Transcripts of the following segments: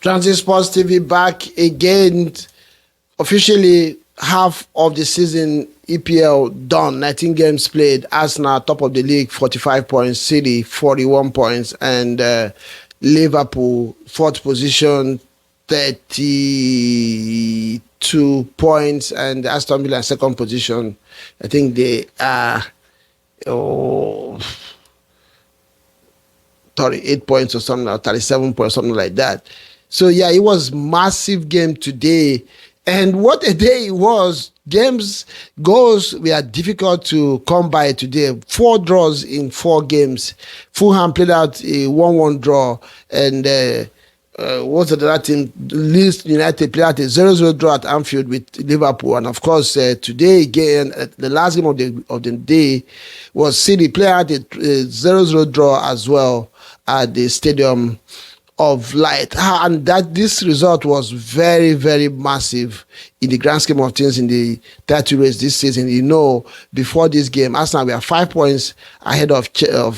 Transit Sports TV back again. Officially, half of the season EPL done. 19 games played. Arsenal top of the league, 45 points. City 41 points, and Liverpool fourth position, 32 points, and Aston Villa second position. I think they are 38 points or something, or 37 points, something like that. So yeah, it was massive game today. And what a day it was. Goals were difficult to come by today. 4 draws in 4 games. Fulham played out a 1-1 draw. And what's the other team? Leeds United played out a 0-0 draw at Anfield with Liverpool. And of course, today again, the last game of the day was City played out a 0-0 draw as well at the Stadium of Light. And this result was very, very massive in the grand scheme of things in the title race this season. You know, before this game, Arsenal were 5 points ahead of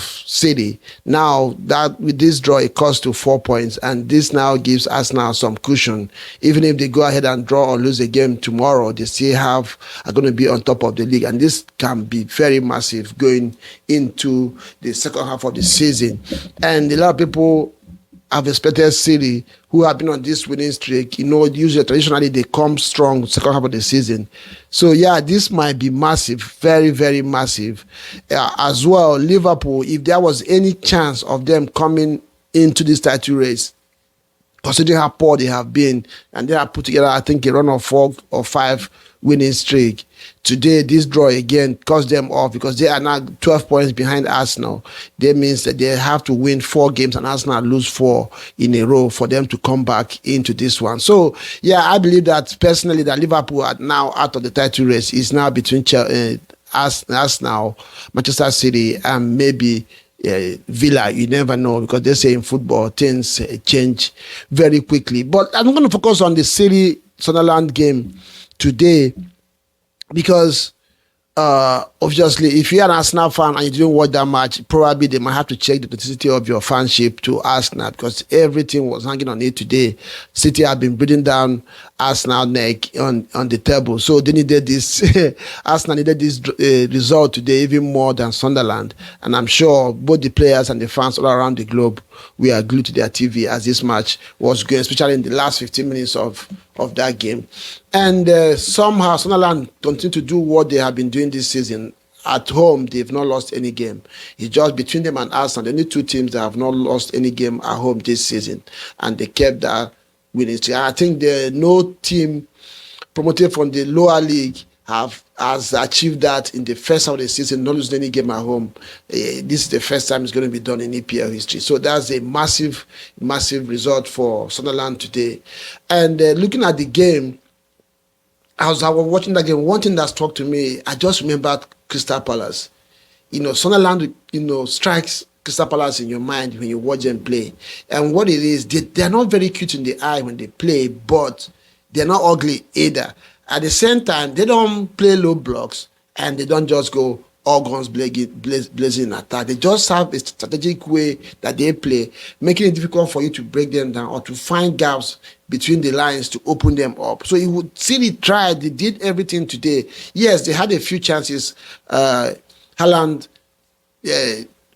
City. Now, that with this draw, it costs to 4 points, and this now gives Arsenal some cushion. Even if they go ahead and draw or lose a game tomorrow, they still are going to be on top of the league, and this can be very massive going into the second half of the season. And a lot of people have expected City, who have been on this winning streak. You know, usually traditionally they come strong second half of the season. So yeah, this might be massive, very, very massive. As well, Liverpool, if there was any chance of them coming into this title race, considering how poor they have been, and they have put together, I think, a run of 4 or 5 winning streak. Today, this draw again cost them off because they are now 12 points behind Arsenal. That means that they have to win 4 games and Arsenal lose 4 in a row for them to come back into this one. So, yeah, I believe that personally that Liverpool are now out of the title race. Is now between Arsenal, Manchester City, and maybe Villa. You never know, because they say in football things change very quickly. But I'm going to focus on the City-Sunderland game today, because obviously, if you're an Arsenal fan and you didn't watch that match, probably they might have to check the authenticity of your fanship to Arsenal, because everything was hanging on it today. City have been breathing down Arsenal neck on the table, so they needed this. Arsenal needed this result today even more than Sunderland, and I'm sure both the players and the fans all around the globe were glued to their TV as this match was going, especially in the last 15 minutes of that game. And somehow Sunderland continue to do what they have been doing this season. At home, they've not lost any game. It's just between them and Arsenal, the only 2 teams that have not lost any game at home this season, and they kept that winning streak. I think no team promoted from the lower league has achieved that in the first half of the season, not losing any game at home. This is the first time it's going to be done in EPL history. So that's a massive, massive result for Sunderland today. And looking at the game, as I was watching that game, one thing that struck to me, I just remembered Crystal Palace. You know, Sunderland, strikes Crystal Palace in your mind when you watch them play. And what it is, they're not very cute in the eye when they play, but they're not ugly either. At the same time, they don't play low blocks, and they don't just go all guns blazing in attack. They just have a strategic way that they play, making it difficult for you to break them down or to find gaps between the lines to open them up. So you would see it try. They did everything today. Yes, they had a few chances. Haaland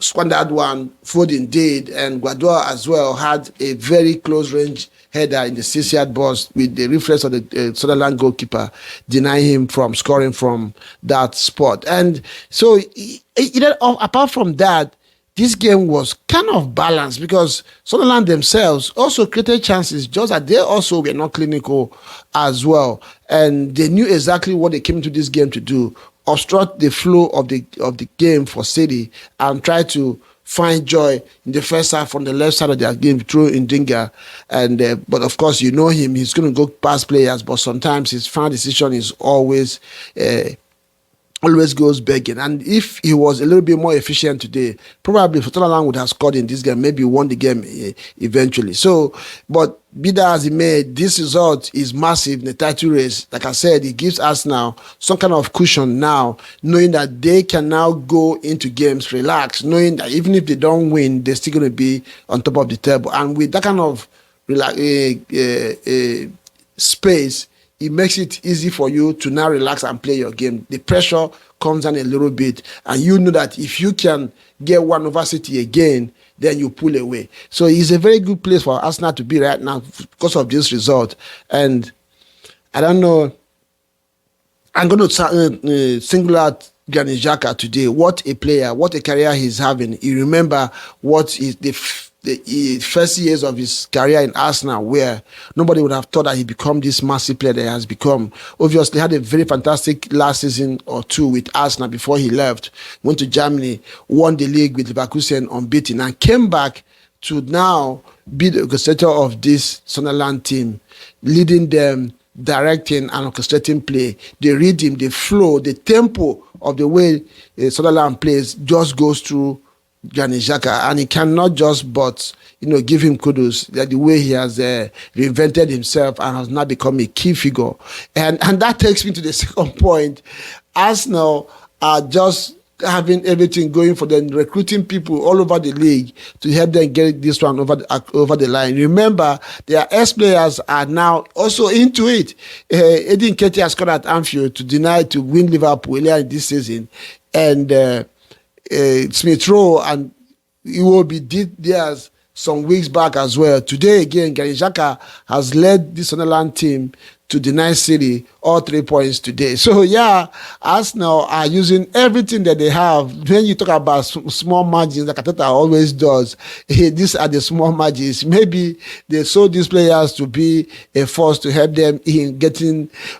squandered one, Foden did, and Guardiola as well had a very close range header in the 6-yard box with the reflex of the Sunderland goalkeeper denying him from scoring from that spot. And so, apart from that, this game was kind of balanced, because Sunderland themselves also created chances, just that they also were not clinical as well. And they knew exactly what they came into this game to do: obstruct the flow of the game for City and try to find joy in the first half on the left side of their game through Ndinga. And but of course, you know him, he's going to go past players, but sometimes his final decision is always goes begging. And if he was a little bit more efficient today, probably Sunderland would have scored in this game, maybe won the game eventually. So, but be that as it may, this result is massive in the title race. Like I said, it gives us now some kind of cushion now, knowing that they can now go into games relaxed, knowing that even if they don't win, they're still going to be on top of the table. And with that kind of space, it makes it easy for you to now relax and play your game. The pressure comes down a little bit, and you know that if you can get one over City again, then you pull away. So it's a very good place for Arsenal to be right now because of this result. And I don't know, I'm going to single out Granit Xhaka today. What a player, what a career he's having. You remember what is the first years of his career in Arsenal, where nobody would have thought that he'd become this massive player that he has become. Obviously, had a very fantastic last season or two with Arsenal before he left. Went to Germany, won the league with Leverkusen unbeaten, and came back to now be the orchestrator of this Sunderland team, leading them, directing and orchestrating play. The rhythm, the flow, the tempo of the way Sunderland plays just goes through Granit Xhaka, and he cannot just but give him kudos that the way he has reinvented himself and has now become a key figure. And that takes me to the second point. Arsenal are just having everything going for them, recruiting people all over the league to help them get this one over the line. Remember, their ex-players are now also into it. Eddie Nketiah has scored at Anfield to win Liverpool earlier in this season, and Smith Rowe and Iwobi did theirs some weeks back as well. Today again, Granit Xhaka has led the Sunderland team to deny City all 3 points today. So yeah, Arsenal are using everything that they have. When you talk about small margins, like Arteta always does, these are the small margins. Maybe they sold these players to be a force to help them in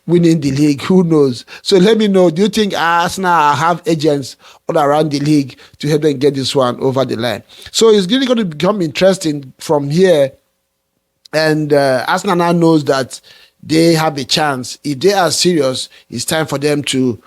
winning the league. Who knows? So let me know, do you think Arsenal have agents all around the league to help them get this one over the line? So it's really going to become interesting from here. And Arsenal now knows that they have a chance. If they are serious, it's time for them to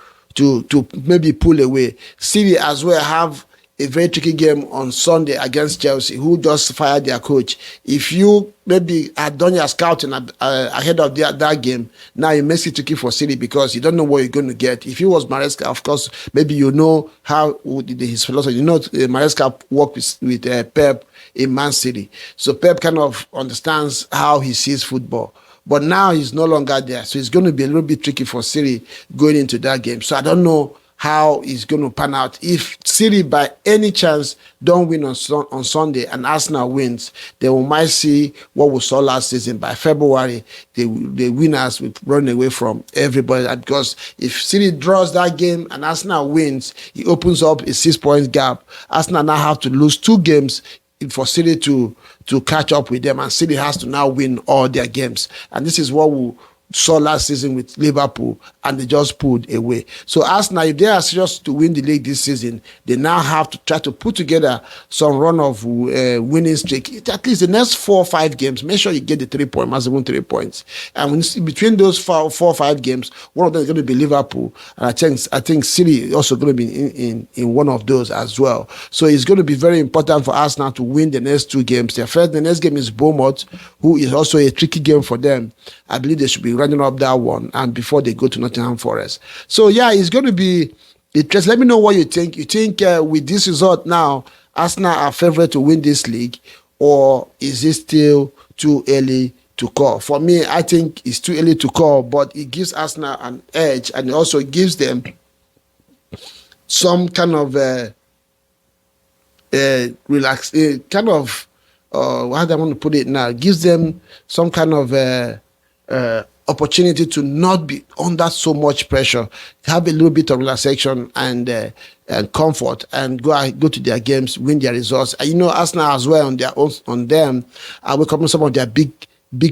maybe pull away. City as well have a very tricky game on Sunday against Chelsea, who just fired their coach. If you maybe had done your scouting ahead of that game, now it makes it tricky for City because you don't know what you're going to get. If it was Maresca, of course, maybe you know how his philosophy. Maresca worked with Pep in Man City. So Pep kind of understands how he sees football. But now he's no longer there. So it's going to be a little bit tricky for City going into that game. So I don't know how it's going to pan out. If City by any chance don't win on Sunday and Arsenal wins, then we might see what we saw last season. By February, the winners will run away from everybody. Because if City draws that game and Arsenal wins, it opens up a 6 point gap. Arsenal now have to lose 2 games for City to catch up with them, and City has to now win all their games. And this is what we saw last season with Liverpool, and they just pulled away. So Arsenal, if they are serious to win the league this season, they now have to try to put together some run of winning streak. At least the next 4 or 5 games, make sure you get the 3 point, maximum 3 points. And when between those 4 or 5 games, one of them is going to be Liverpool, and I think City is also going to be in one of those as well. So it's going to be very important for Arsenal to win the next 2 games. The next game is Bournemouth, who is also a tricky game for them. I believe they should be running up that one, and before they go to Nottingham Forest. So yeah, it's going to be interesting. Let me know what you think. You think with this result now, Arsenal are favourite to win this league, or is it still too early to call? For me, I think it's too early to call, but it gives Arsenal an edge, and it also gives them some kind of how do I want to put it now? It gives them some kind of opportunity to not be under so much pressure, have a little bit of relaxation and comfort, and go to their games, win their results. And Arsenal as well on them are welcoming some of their big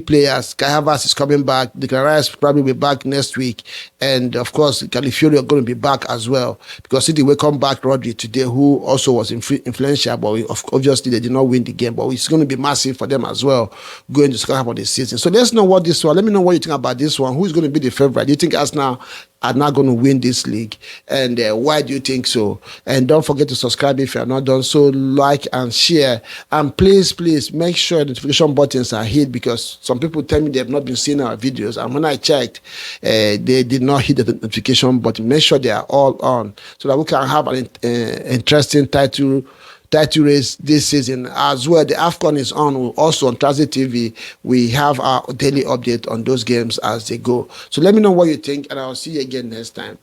players. Kai Havertz is coming back. Declan Rice probably will be back next week. And of course, Calafiori are going to be back as well, because City welcome back Rodri today, who also was influential, but obviously they did not win the game. But it's going to be massive for them as well going to the second half of the season. So let's know what this one. Let me know what you think about this one. Who is going to be the favorite? Do you think Arsenal are not going to win this league, and why do you think so? And don't forget to subscribe if you have not done so. Like and share, and please make sure notification buttons are hit, because some people tell me they have not been seeing our videos, and when I checked, they did not hit the notification button. Make sure they are all on, so that we can have an interesting title title race this season as well. The AFCON is on also on Transit TV. We have our daily update on those games as they go. So let me know what you think, and I'll see you again next time.